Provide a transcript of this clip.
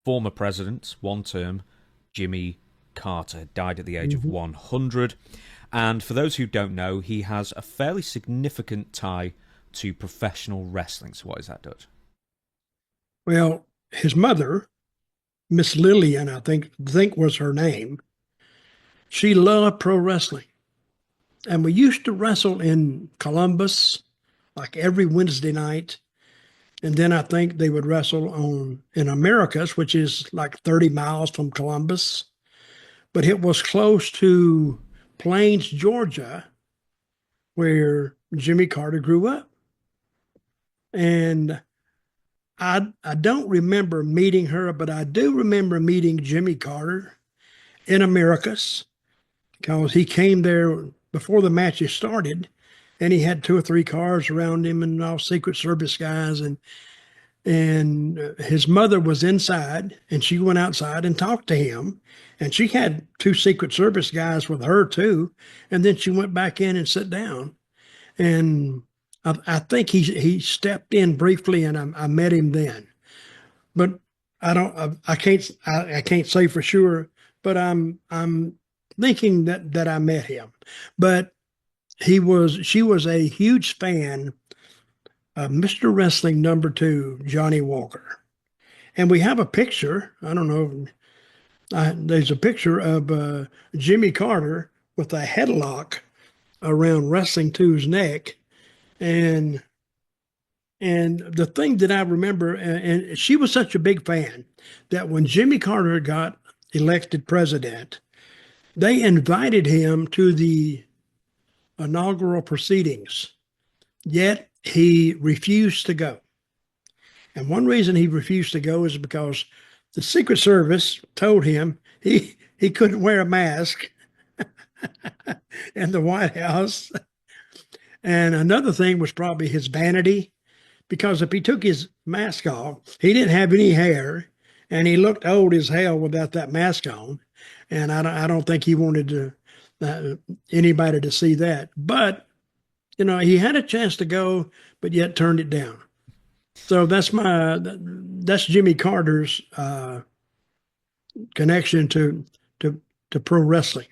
Former president, one term, Jimmy Carter, died at the age of Mhm. 100. And for those who don't know, he has a fairly significant tie to professional wrestling. So, what is that, Dutch? Well, his mother, Miss Lillian, I think was her name. She loved pro wrestling, and we used to wrestle in Columbus like every Wednesday night. And then I think they would wrestle on in Americus, which is like 30 miles from Columbus, but it was close to Plains, Georgia, where Jimmy Carter grew up. And I don't remember meeting her, but I do remember meeting Jimmy Carter in Americus because he came there before the matches started, and he had two or three cars around him and all Secret Service guys, and his mother was inside, and she went outside and talked to him, and she had two Secret Service guys with her too, and then she went back in and sat down, and I think he stepped in briefly, and I met him then, but I can't say for sure, but I'm thinking that I met him, but she was a huge fan of Mr. Wrestling number two, Johnny Walker. And we have a picture. I don't know. There's a picture of Jimmy Carter with a headlock around Wrestling Two's neck. And and the thing that I remember, and she was such a big fan that when Jimmy Carter got elected president, they invited him to the inaugural proceedings. Yet he refused to go. And one reason he refused to go is because the Secret Service told him he couldn't wear a mask in the White House. And another thing was probably his vanity, because if he took his mask off, he didn't have any hair, and he looked old as hell without that mask on. And I don't think he wanted to anybody to see that. But he had a chance to go, but yet turned it down. So that's Jimmy Carter's connection to pro wrestling.